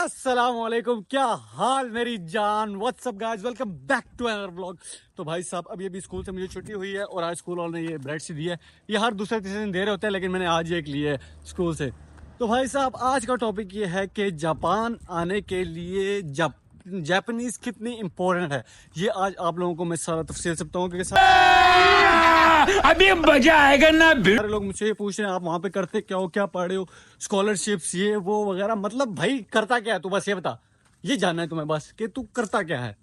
अस्सलामुअलैकुम, क्या हाल मेरी जान। What's up guys, welcome back to another vlog. तो भाई साहब अभी स्कूल से मुझे छुट्टी हुई है और आज स्कूल वालों ने ये ब्रेड सी दी है। ये हर दूसरे तीसरे दिन दे रहे होते हैं, लेकिन मैंने आज एक ली है स्कूल से। तो भाई साहब आज का टॉपिक ये है कि जापान आने के लिए जापानीज कितनी इंपॉर्टेंट है, ये आज आप लोगों को मैं सारा तफसील से बताऊंगा। क्योंकि अभी मजा आएगा ना। सारे लोग मुझसे ये पूछ रहे हैं आप वहां पे करते क्या हो, क्या पढ़े हो, स्कॉलरशिप्स ये वो वगैरह। मतलब भाई करता क्या है तू, बस ये बता। ये जानना है तुम्हें बस कि तू करता क्या है।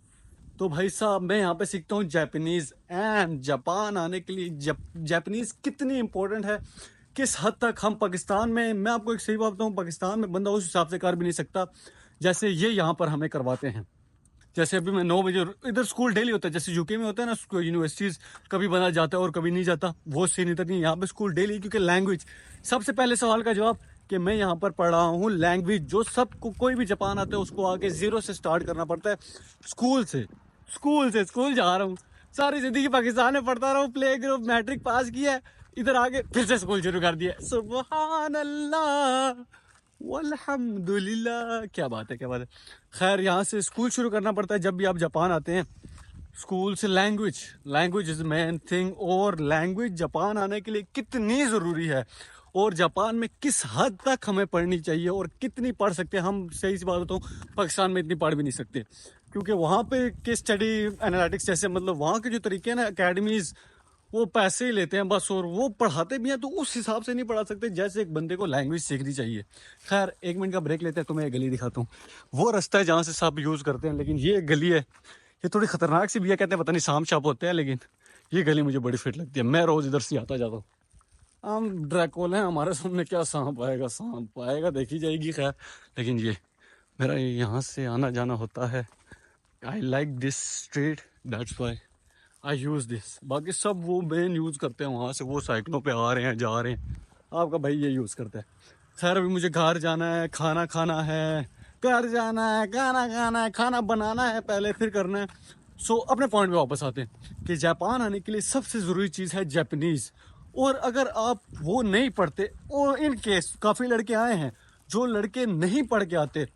तो भाई साहब मैं यहाँ पे सीखता हूँ जापानीज। एंड जापान आने के लिए जापानीज कितनी इंपॉर्टेंट है, किस हद तक हम पाकिस्तान में, मैं आपको एक सही बात बताऊँ, पाकिस्तान में बंदा उस हिसाब से कर भी नहीं सकता जैसे ये यहाँ पर हमें करवाते हैं। जैसे अभी मैं 9 बजे, इधर स्कूल डेली होता है, जैसे यूके में होता है ना यूनिवर्सिटीज, कभी बंदा जाता है और कभी नहीं जाता, वो सीन इधर नहीं। यहाँ पे स्कूल डेली, क्योंकि लैंग्वेज, सबसे पहले सवाल का जवाब कि मैं यहाँ पर पढ़ रहा हूँ लैंग्वेज, जो सबको कोई भी जापान आता है उसको आके जीरो से स्टार्ट करना पड़ता है। स्कूल से स्कूल जा रहा हूँ, सारी जिंदगी पाकिस्तान में पढ़ता रहा हूँ, प्ले ग्रुप मैट्रिक पास किया है, इधर आके फिर से स्कूल शुरू कर दिया। सुबहान अल्लाह वल्हम्दुलिल्लाह, क्या बात है, क्या बात है। खैर यहाँ से स्कूल शुरू करना पड़ता है जब भी आप जापान आते हैं। स्कूल से लैंग्वेज इज मेन थिंग। और लैंग्वेज जापान आने के लिए कितनी ज़रूरी है, और जापान में किस हद तक हमें पढ़नी चाहिए और कितनी पढ़ सकते हैं हम। सही सी बात बताऊँ, पाकिस्तान में इतनी पढ़ भी नहीं सकते, क्योंकि वहाँ पे के स्टडी एनालिटिक्स जैसे, मतलब वहाँ के जो तरीके हैं ना, अकेडमीज़, वो पैसे ही लेते हैं बस, और वो पढ़ाते भी हैं तो उस हिसाब से नहीं पढ़ा सकते जैसे एक बंदे को लैंग्वेज सीखनी चाहिए। खैर 1 मिनट का ब्रेक लेते हैं, तुम्हें एक गली दिखाता हूँ। वो रास्ता है जहाँ से सब यूज़ करते हैं, लेकिन ये एक गली है, ये थोड़ी खतरनाक सी भी है। कहते हैं पता नहीं सांप छाप होते हैं, लेकिन ये गली मुझे बड़ी फिट लगती है। मैं रोज़ इधर से आता जाता हूँ। हम ड्रैकोल हैं, हमारे सामने क्या सांप आएगा देखी जाएगी। खैर लेकिन ये मेरा यहाँ से आना जाना होता है। I like this street, that's why I use this. बाकी सब वो मेन यूज़ करते हैं, वहाँ से वो साइकिलों पे आ रहे हैं जा रहे हैं। आपका भाई ये यूज़ करता है। खैर अभी मुझे घर जाना है, खाना खाना है, घर जाना है, खाना खाना है, खाना बनाना है पहले, फिर करना है। सो अपने पॉइंट पे वापस आते हैं कि जापान आने के लिए सबसे ज़रूरी चीज़ है जापानीज़। और अगर आप वो नहीं पढ़ते, और इन केस काफ़ी लड़के आए हैं जो लड़के नहीं पढ़ के आते,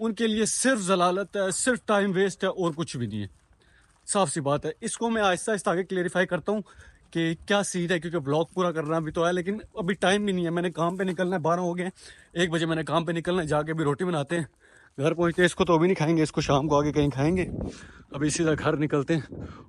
उनके लिए सिर्फ जलालत है, सिर्फ टाइम वेस्ट है और कुछ भी नहीं है। साफ सी बात है। इसको मैं आहिस्ता आहिस्ता आगे क्लेरिफाई करता हूँ कि क्या सीन है, क्योंकि ब्लॉग पूरा करना भी तो है, लेकिन अभी टाइम भी नहीं है। मैंने काम पे निकलना है, 12 हो गए हैं, 1 बजे मैंने काम पे निकलना है, जाके अभी रोटी बनाते हैं, घर पहुँचते हैं। इसको तो अभी नहीं खाएंगे, इसको शाम को आगे कहीं खाएंगे। अभी सीधा घर निकलते हैं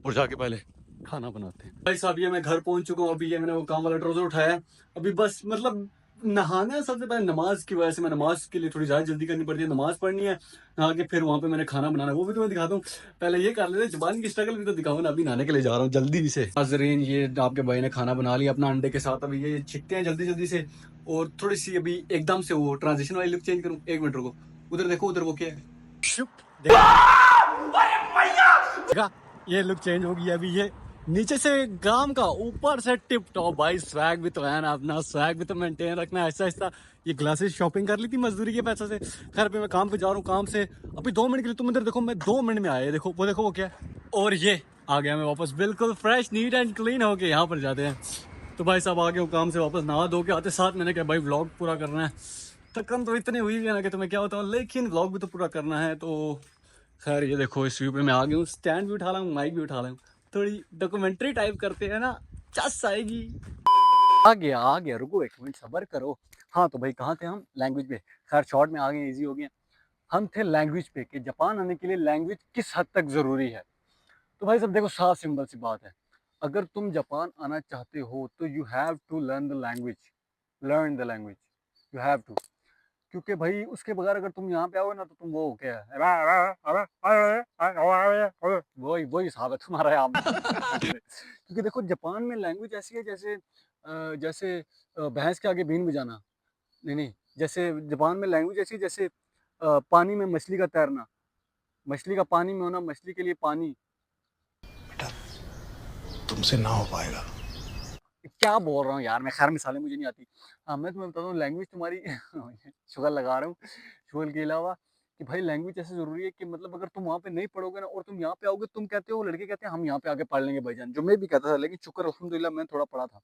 और जाके पहले खाना बनाते हैं। भाई साहब ये मैं घर पहुंच चुका हूँ। अभी ये मैंने वो काम वाला ट्राउजर उठाया, अभी बस मतलब नहाना है। सबसे पहले नमाज की वजह से, मैं नमाज के लिए थोड़ी ज़्यादा जल्दी करनी पड़ती है, नमाज पढ़नी है, नहा के फिर वहाँ पे मैंने खाना बनाना है, वो भी तुम्हें दिखाता हूँ। पहले ये कर लेते, जुबान की स्ट्रगल भी तो दिखाऊँ ना। अभी नहाने के लिए जा रहा हूँ जल्दी से। नाज़रीन ये आपके भाई ने खाना बना लिया अपना अंडे के साथ, अभी ये छिकते हैं जल्दी जल्दी से। और थोड़ी सी अभी एकदम से वो ट्रांजिशन वाली लुक चेंज करूँ। 1 मिनट रुको, उधर देखो, उधर वो क्या है, शुप, देखा, ये लुक चेंज हो गया। अभी ये नीचे से काम का, ऊपर से टिप टॉप। भाई स्वैग भी तो है ना, अपना स्वैग भी तो मेंटेन रखना है ऐसा ऐसा। ये ग्लासेस शॉपिंग कर ली थी मजदूरी के पैसे से। खैर पे मैं काम पे जा रहा हूँ, काम से अभी 2 मिनट के लिए। तुम इधर देखो, मैं 2 मिनट में आया, देखो वो, देखो वो क्या है। और ये आ गया मैं वापस, बिल्कुल फ्रेश नीट एंड क्लीन होके यहाँ पर जाते हैं। तो भाई साहब आ गए हो काम से वापस, नहा धो के आते साथ मैंने कहा भाई व्लॉग पूरा करना है। थकन तो इतनी हुई है ना कि तुम्हें क्या होता है, लेकिन व्लॉग भी तो पूरा करना है। तो खैर ये देखो, इस व्यू पे मैं आ गया हूँ, स्टैंड भी उठा रहा हूँ, माइक भी उठा रहा हूँ, थोड़ी डॉक्यूमेंट्री टाइप करते हैं ना, चस आएगी। आ गया, रुको 1 मिनट सब्र करो। हाँ तो भाई कहाँ थे हम, लैंग्वेज पे। खैर शॉर्ट में आ गए, इजी हो गया। हम थे लैंग्वेज पे कि जापान आने के लिए लैंग्वेज किस हद तक ज़रूरी है। तो भाई सब देखो, साफ सिंपल सी बात है, अगर तुम जापान आना चाहते हो तो you have to learn the language, you have to. क्योंकि भाई उसके बगैर अगर तुम यहाँ पे आओगे ना, तो तुम वो क्या है, वही हिसाब है तुम्हारा यहाँ पे। क्योंकि देखो जापान में लैंग्वेज ऐसी है जैसे जैसे भैंस के आगे बीन बजाना। नहीं, जैसे जापान में लैंग्वेज ऐसी है जैसे पानी में मछली का तैरना, मछली का पानी में होना, मछली के लिए पानी। बेटा तुमसे ना हो पाएगा। क्या बोल रहा हूँ यार मैं, खैर मिसालें मुझे नहीं आती। हाँ मैं तुम्हें बताता हूँ लैंग्वेज तुम्हारी शुगर लगा रहा हूँ, शुगर के अलावा, कि भाई लैंग्वेज ऐसे ज़रूरी है कि मतलब अगर तुम वहाँ पे नहीं पढ़ोगे ना और तुम यहाँ पे आओगे, तुम कहते हो, लड़के कहते हैं हम यहाँ पे आके पढ़ लेंगे भाईजान, जो मैं भी कहता था, लेकिन शुक्र अल्हम्दुलिल्लाह मैं थोड़ा पढ़ा था।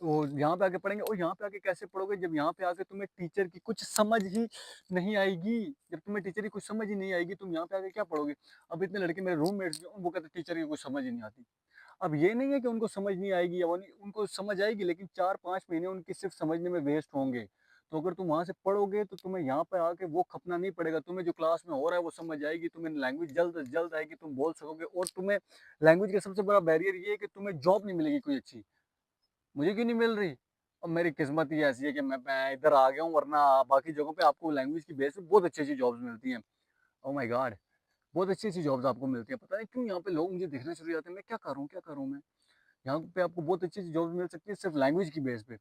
वो यहाँ पे आके पढ़ेंगे, और यहाँ पे आके कैसे पढ़ोगे जब यहाँ पे आके तुम्हें टीचर की कुछ समझ ही नहीं आएगी। जब तुम्हें टीचर की कुछ समझ ही नहीं आएगी, तुम यहाँ पे आके क्या पढ़ोगे? अब इतने लड़के मेरे रूममेट्स जो वो कहते टीचर की कुछ समझ ही नहीं आती। अब ये नहीं है कि उनको समझ नहीं आएगी, या वो नहीं, उनको समझ आएगी, लेकिन 4-5 महीने उनके सिर्फ समझने में वेस्ट होंगे। तो अगर तुम वहाँ से पढ़ोगे तो तुम्हें यहाँ पे आके वो खपना नहीं पड़ेगा। तुम्हें जो क्लास में हो रहा है वो समझ आएगी, तुम्हें लैंग्वेज जल्द से जल्द आएगी, तुम बोल सकोगे। और तुम्हें लैंग्वेज का सबसे बड़ा बैरियर ये है कि तुम्हें जॉब नहीं मिलेगी कोई अच्छी। मुझे क्यों नहीं मिल रही? अब मेरी किस्मत ही ऐसी है कि मैं इधर आ गया हूँ, वरना बाकी जगहों पे आपको लैंग्वेज की बेस पे बहुत अच्छी-अच्छी जॉब्स मिलती हैं। Oh my God! बहुत अच्छी-अच्छी जॉब्स आपको मिलती हैं। पता नहीं क्यों यहाँ पे लोग मुझे देखना शुरू हो जाते हैं, मैं क्या करूँ, क्या करूँ मैं? यहाँ पे आपको बहुत अच्छी-अच्छी जॉब्स मिल सकती है सिर्फ लैंग्वेज की बेस पे।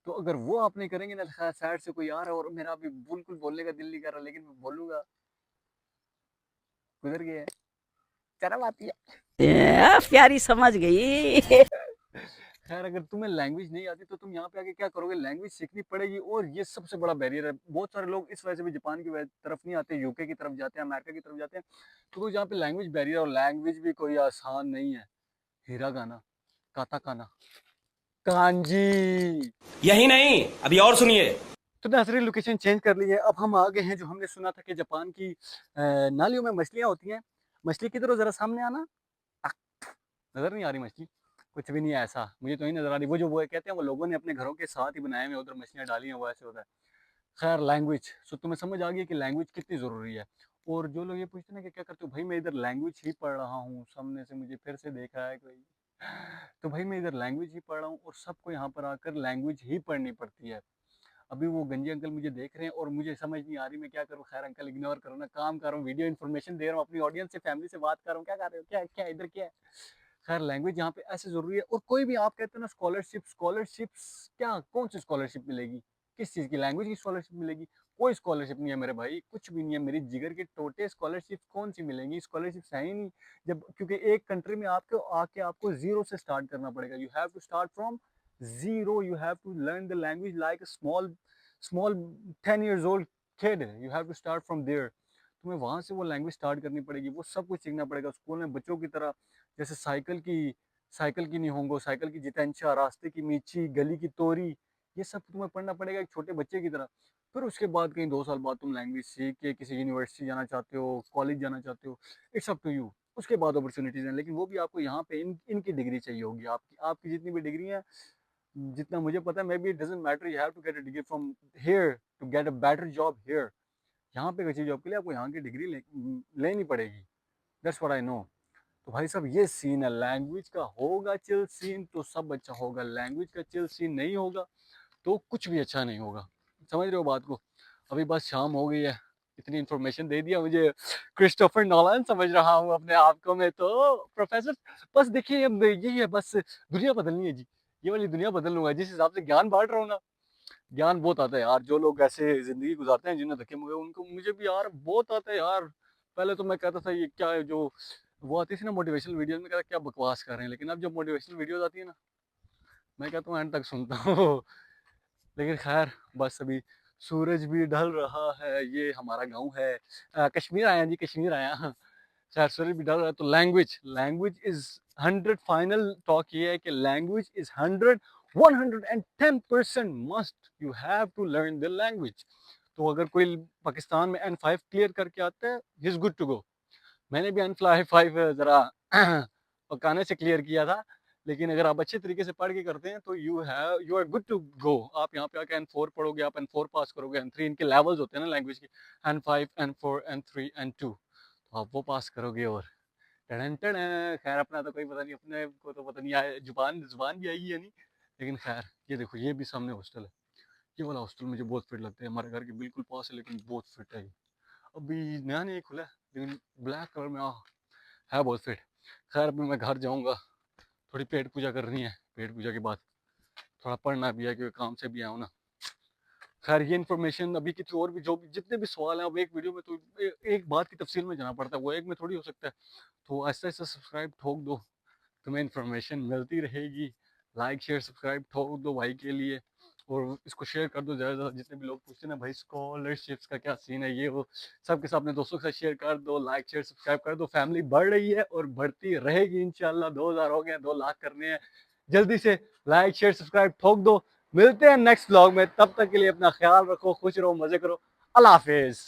तो अगर वो आप नहीं करेंगे ना, साइड से कोई आ रहा है और मेरा अभी बिल्कुल बोलने का दिल नहीं कर रहा, लेकिन मैं बोलूँगा, गुज़र गया है, शर्म आती है। प्यारी समझ गई। खैर, अगर तुम्हें लैंग्वेज नहीं आती तो तुम यहाँ पे आके क्या करोगे? लैंग्वेज सीखनी पड़ेगी, और ये सबसे बड़ा बैरियर है। बहुत सारे लोग इस वजह से भी जापान की तरफ नहीं आते, यूके की तरफ जाते हैं, अमेरिका की तरफ जाते हैं, क्योंकि जहाँ पे लैंग्वेज बैरियर, और लैंग्वेज भी कोई आसान नहीं है। Hiragana, katakana, kanji. यही नहीं, अभी और सुनिए। तो नाज़रीन, लोकेशन चेंज कर ली है। अब हम आ गए हैं, जो हमने सुना था कि जापान की नालियों में मछलियाँ होती हैं। मछली किधर हो, ज़रा सामने आना। नज़र नहीं आ रही मछली? कुछ भी नहीं है ऐसा, मुझे तो नहीं नज़र आ रही। वो कहते हैं, वो लोगों ने अपने घरों के साथ ही बनाए हुए, उधर मछलियाँ डाली हैं, वो ऐसे होता है। खैर, लैंग्वेज, सो तुम्हें समझ आ गई कि लैंग्वेज कितनी ज़रूरी है। और जो लोग ये पूछते हैं ना कि क्या करते हो? भाई मैं इधर लैंग्वेज ही पढ़ रहा हूँ, सामने से मुझे फिर से देखा है कोई। तो भाई मैं इधर लैंग्वेज ही पढ़ रहा हूँ, और सबको यहाँ पर आकर लैंग्वेज ही पढ़नी पड़ती है। अभी वो गंजे अंकल मुझे देख रहे हैं और मुझे समझ नहीं आ रही मैं क्या करूँ। खैर अंकल, इग्नोर करो ना, काम कर रहा हूँ, वीडियो इन्फॉर्मेशन दे रहा हूँ, अपनी ऑडियंस से, फैमिली से बात कर रहा हूँ। क्या कर रहे हो? क्या क्या इधर क्या है? खैर, लैंग्वेज यहाँ पे ऐसे ज़रूरी है। और कोई भी आप कहते हो ना, स्कॉलरशिप्स, क्या कौन सी स्कॉलरशिप मिलेगी? किस चीज़ की? लैंग्वेज की स्कॉलरशिप मिलेगी? कोई स्कॉलरशिप नहीं है मेरे भाई, कुछ भी नहीं है। मेरी जिगर के टोटे स्कॉलरशिप कौन सी मिलेंगी? स्कॉलरशिप्स है ही नहीं। जब, क्योंकि एक कंट्री में आपको आके आपको ज़ीरो से स्टार्ट करना पड़ेगा। You have to start from zero, you have to learn the language like a small 10 years old kid, you have to start from there। तुम्हें वहाँ से वो लैंग्वेज स्टार्ट करनी पड़ेगी, वो सब कुछ सीखना पड़ेगा स्कूल में बच्चों की तरह। जैसे साइकिल की निहोंगो, साइकिल की जितेंचा, रास्ते की मीची, गली की तोरी, ये सब तुम्हें पढ़ना पड़ेगा एक छोटे बच्चे की तरह। फिर उसके बाद कहीं 2 साल बाद तुम लैंग्वेज सीख के किसी यूनिवर्सिटी जाना चाहते हो, कॉलेज जाना चाहते हो, इट्स अप टू यू। उसके बाद अपॉर्चुनिटीज़ हैं, लेकिन वो भी आपको यहाँ पे इनकी डिग्री चाहिए होगी। आपकी आपकी जितनी भी डिग्री है, जितना मुझे पता है, maybe it doesn't matter, you have to get a degree from here to get a better job here. यहाँ पे अच्छी जॉब के लिए आपको यहाँ की डिग्री लेनी पड़ेगी। That's what I know. तो भाई साहब, ये सीन है। लैंग्वेज का होगा चिल सीन तो सब अच्छा होगा, लैंग्वेज का चिल सीन नहीं होगा तो कुछ भी अच्छा नहीं होगा। समझ रहे हो बात को? अभी बस शाम हो गई है, इतनी इन्फॉर्मेशन दे दिया मुझे। क्रिस्टोफर नॉलन समझ रहा हूँ अपने आप को मैं तो। प्रोफेसर, बस देखिए, अब यही है, बस दुनिया बदलनी है जी। ये वाली दुनिया बदल लूंगा जिस हिसाब से ज्ञान बांट रहा हूँ ना। ज्ञान बहुत आता है यार, जो लोग ऐसे जिंदगी गुजारते हैं जिन्हें धक्के मुके, उनको, मुझे भी यार बहुत आता है यार। पहले तो मैं कहता था ये क्या है, जो वो आती थी ना मोटिवेशनल वीडियोस में, कहता क्या बकवास कर रहे हैं, लेकिन अब जब मोटिवेशनल वीडियोस आती है ना, मैं कहता हूँ एंड तक सुनता हूँ। लेकिन खैर, बस अभी सूरज भी ढल रहा है, ये हमारा गाँव है। कश्मीर आया जी, कश्मीर आया। खैर, सूरज भी ढल रहा है, तो language language is 100। Final talk ये है कि language is 110% must, you have to learn the language. तो अगर कोई पाकिस्तान में N5 क्लियर करके आता है, he is good to go. मैंने भी N5 जरा पकाने से क्लियर किया था, लेकिन अगर आप अच्छे तरीके से पढ़ के करते हैं तो you are good to go. आप यहाँ पे आके N4 पढ़ोगे, आप N4 पास करोगे, N3, इनके लेवल्स होते हैं ना लैंग्वेज के, N5, N4, N3, N2, तो आप वो पास करोगे। और टड़न टड़न, खैर अपना तो कोई पता नहीं, अपने को तो पता नहीं आए, जुबान जुबान भी आएगी या नहीं। लेकिन खैर, ये देखो, ये भी सामने हॉस्टल है। ये वाला हॉस्टल मुझे बहुत फिट लगता है, हमारे घर के बिल्कुल पास है, लेकिन बहुत फिट है ये। अभी नया नया खुला है, लेकिन ब्लैक कलर में है बहुत फिट। खैर, अभी मैं घर जाऊंगा, थोड़ी पेट पूजा करनी है, पेट पूजा के बाद थोड़ा पढ़ना भी है, क्योंकि काम से भी आया हूँ ना। खैर, ये इन्फॉर्मेशन अभी की और भी, जो भी जितने भी सवाल हैं, अब एक वीडियो में तो एक बात की तफसील में जाना पड़ता है, वो एक में थोड़ी हो सकता है। तो ऐसा ऐसा सब्सक्राइब ठोक दो, तुम्हें इन्फॉर्मेशन मिलती रहेगी। लाइक शेयर सब्सक्राइब ठोक दो भाई के लिए, और इसको शेयर कर दो ज़्यादा से ज़्यादा। जितने भी लोग पूछते हैं ना भाई स्कॉलरशिप्स का क्या सीन है, ये वो, सबके साथ अपने दोस्तों के साथ शेयर कर दो, लाइक शेयर सब्सक्राइब कर दो। फैमिली बढ़ रही है और बढ़ती रहेगी इंशाल्लाह। 2000 हो गए, 2 लाख करने हैं। जल्दी से लाइक शेयर सब्सक्राइब ठोक दो। मिलते हैं नेक्स्ट व्लॉग में, तब तक के लिए अपना ख्याल रखो, खुश रहो, मजे करो। अल्लाह हाफिज।